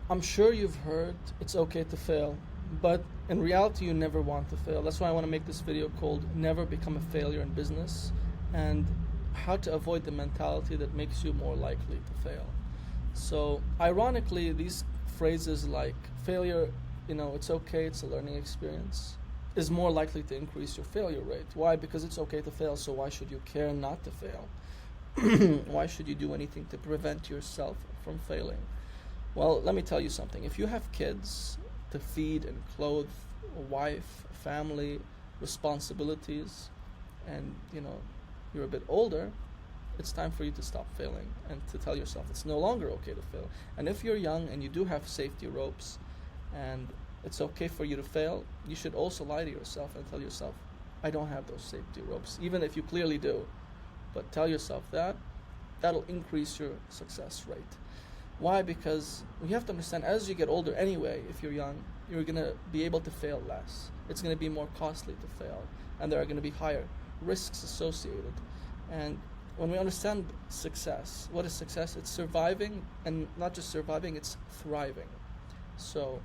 I'm sure you've heard it's okay to fail, but in reality, you never want to fail. That's why I want to make this video called Never Become a Failure in Business, and how to avoid the mentality that makes you more likely to fail. So, ironically, these phrases like failure, it's okay, it's a learning experience, is more likely to increase your failure rate. Why? Because it's okay to fail, so why should you care not to fail? Why should you do anything to prevent yourself from failing? Well, let me tell you something. If you have kids to feed and clothe, a wife, a family, responsibilities, and you're a bit older, it's time for you to stop failing and to tell yourself it's no longer okay to fail. And if you're young and you do have safety ropes and it's okay for you to fail, you should also lie to yourself and tell yourself, I don't have those safety ropes, even if you clearly do. But tell yourself that. That'll increase your success rate. Why? Because you have to understand, as you get older anyway, if you're young, you're going to be able to fail less. It's going to be more costly to fail, and there are going to be higher risks associated. And when we understand success, what is success? It's surviving, and not just surviving, it's thriving. So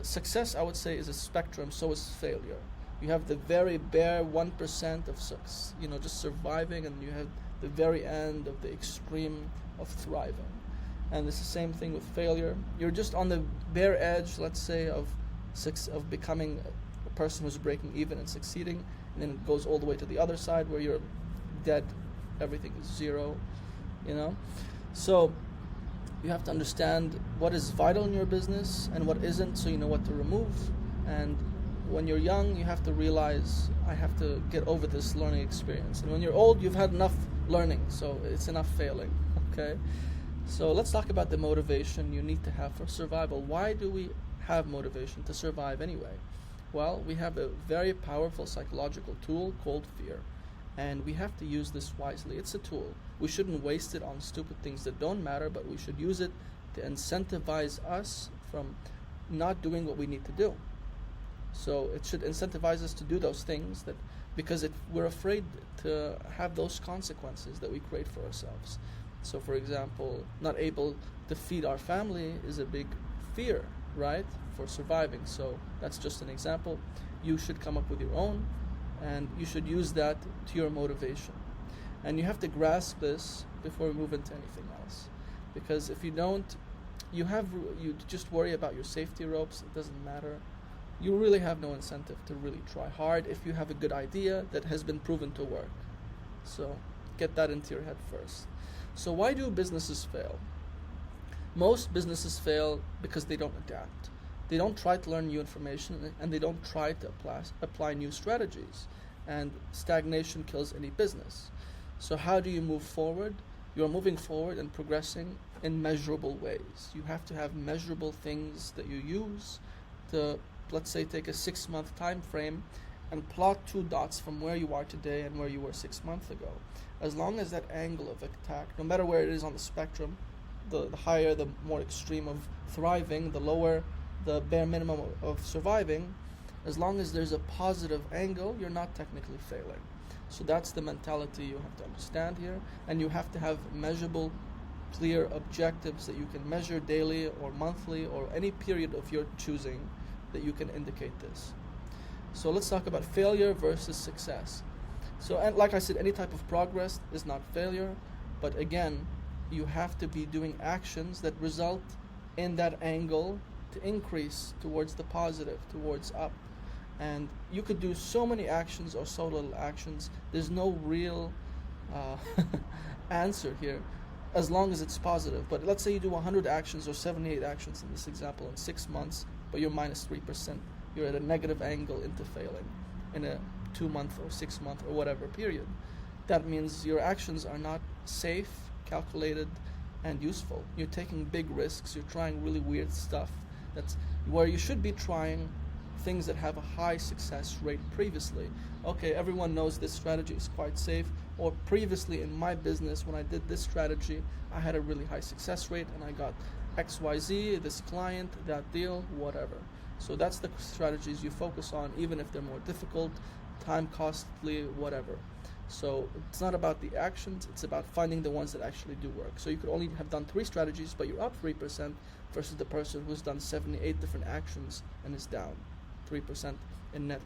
success, I would say, is a spectrum, so is failure. You have the very bare 1% of success, just surviving, and you have the very end of the extreme of thriving. And it's the same thing with failure. You're just on the bare edge, let's say, of becoming a person who's breaking even and succeeding, and then it goes all the way to the other side where you're dead, everything is zero, So you have to understand what is vital in your business and what isn't, so you know what to remove. And when you're young, you have to realize, I have to get over this learning experience. And when you're old, you've had enough learning, so it's enough failing, okay? So let's talk about the motivation you need to have for survival. Why do we have motivation to survive anyway? Well, we have a very powerful psychological tool called fear, and we have to use this wisely. It's a tool. We shouldn't waste it on stupid things that don't matter, but we should use it to incentivize us from not doing what we need to do. So it should incentivize us to do those things because we're afraid to have those consequences that we create for ourselves. So, for example, not able to feed our family is a big fear, right, for surviving. So that's just an example. You should come up with your own, and you should use that to your motivation. And you have to grasp this before we move into anything else. Because if you don't, you just worry about your safety ropes. It doesn't matter. You really have no incentive to really try hard if you have a good idea that has been proven to work. So get that into your head first. So why do businesses fail? Most businesses fail because they don't adapt. They don't try to learn new information, and they don't try to apply new strategies. And stagnation kills any business. So how do you move forward? You're moving forward and progressing in measurable ways. You have to have measurable things that you use to, let's say, take a 6-month time frame and plot 2 dots from where you are today and where you were 6 months ago. As long as that angle of attack, no matter where it is on the spectrum, the higher, the more extreme of thriving, the lower, the bare minimum of surviving, as long as there's a positive angle, you're not technically failing. So that's the mentality you have to understand here, and you have to have measurable, clear objectives that you can measure daily or monthly or any period of your choosing that you can indicate this. So let's talk about failure versus success. So, and like I said, any type of progress is not failure, but again, you have to be doing actions that result in that angle to increase towards the positive, towards up. And you could do so many actions or so little actions. There's no real answer here as long as it's positive. But let's say you do 100 actions or 78 actions in this example in 6 months, but you're minus 3%. You're at a negative angle into failing in a 2-month or 6-month or whatever period. That means your actions are not safe, calculated, and useful. You're taking big risks. You're trying really weird stuff. That's where you should be trying things that have a high success rate previously. Okay, everyone knows this strategy is quite safe, or previously in my business when I did this strategy, I had a really high success rate and I got XYZ, this client, that deal, whatever. So that's the strategies you focus on, even if they're more difficult, time costly, whatever. So it's not about the actions, it's about finding the ones that actually do work. So you could only have done 3 strategies, but you're up 3% versus the person who's done 78 different actions and is down 3% in net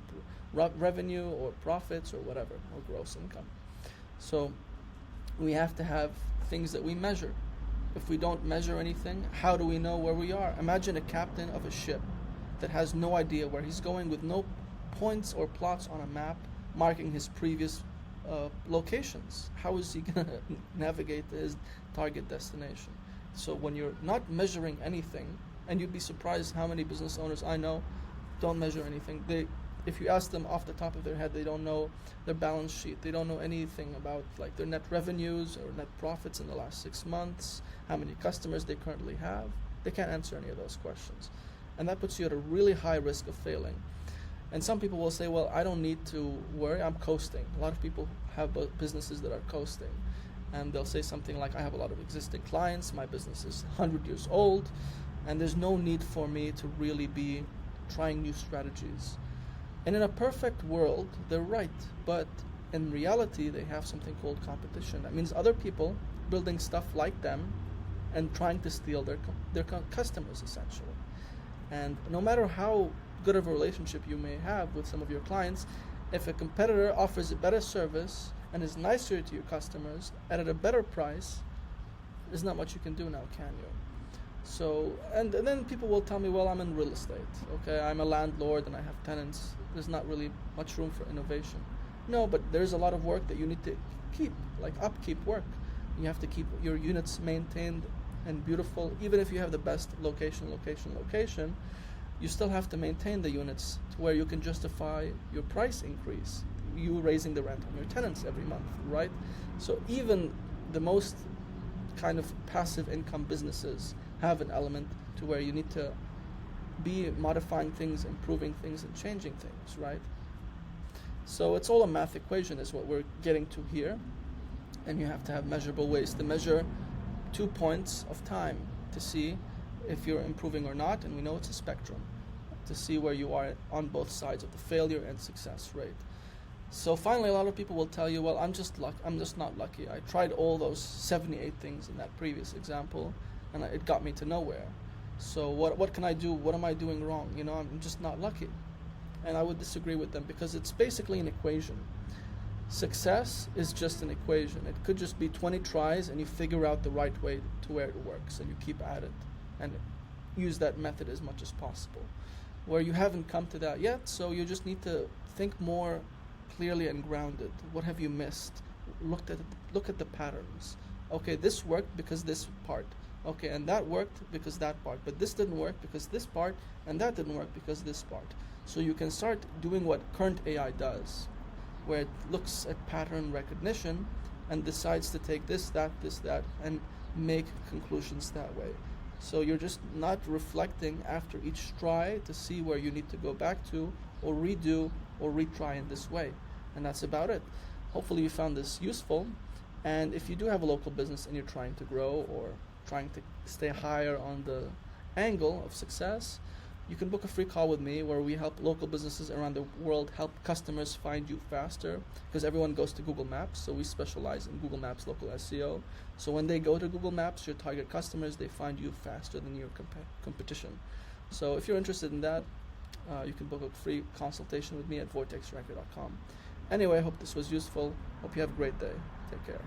revenue or profits or whatever, or gross income. So we have to have things that we measure. If we don't measure anything, how do we know where we are? Imagine a captain of a ship that has no idea where he's going, with no points or plots on a map marking his previous locations. How is he going to navigate to his target destination? So when you're not measuring anything, and you'd be surprised how many business owners I know don't measure anything. If you ask them off the top of their head, they don't know their balance sheet. They don't know anything about like their net revenues or net profits in the last 6 months, how many customers they currently have. They can't answer any of those questions. And that puts you at a really high risk of failing. And some people will say, well, I don't need to worry, I'm coasting. A lot of people have businesses that are coasting. And they'll say something like, I have a lot of existing clients, my business is 100 years old, and there's no need for me to really be trying new strategies. And in a perfect world, they're right. But in reality, they have something called competition. That means other people building stuff like them and trying to steal their customers, essentially. And no matter how good of a relationship you may have with some of your clients, if a competitor offers a better service and is nicer to your customers and at a better price, there's not much you can do now, can you? So, and then people will tell me, well, I'm in real estate, okay, I'm a landlord and I have tenants, there's not really much room for innovation. No, but there's a lot of work that you need to keep, like upkeep work. You have to keep your units maintained and beautiful. Even if you have the best location, you still have to maintain the units to where you can justify your price increase, you raising the rent on your tenants every month, right? So even the most kind of passive income businesses have an element to where you need to be modifying things, improving things, and changing things, right? So it's all a math equation is what we're getting to here. And you have to have measurable ways to measure 2 points of time to see if you're improving or not, and we know it's a spectrum, to see where you are on both sides of the failure and success rate. So finally, a lot of people will tell you, well, I'm just not lucky. I tried all those 78 things in that previous example, and it got me to nowhere. So what can I do? What am I doing wrong? You know, I'm just not lucky. And I would disagree with them, because it's basically an equation. Success is just an equation. It could just be 20 tries and you figure out the right way to where it works, and you keep at it and use that method as much as possible. Where you haven't come to that yet, so you just need to think more clearly and grounded. What have you missed? Look at the patterns. Okay, this worked because this part. Okay, and that worked because that part. But this didn't work because this part, and that didn't work because this part. So you can start doing what current AI does, where it looks at pattern recognition and decides to take this, that, and make conclusions that way. So you're just not reflecting after each try to see where you need to go back to, or redo, or retry in this way. And that's about it. Hopefully you found this useful. And if you do have a local business and you're trying to grow or trying to stay higher on the angle of success, you can book a free call with me where we help local businesses around the world help customers find you faster, because everyone goes to Google Maps, so we specialize in Google Maps local SEO. So when they go to Google Maps, your target customers, they find you faster than your competition. So if you're interested in that, you can book a free consultation with me at vortexrecord.com. Anyway, I hope this was useful. Hope you have a great day. Take care.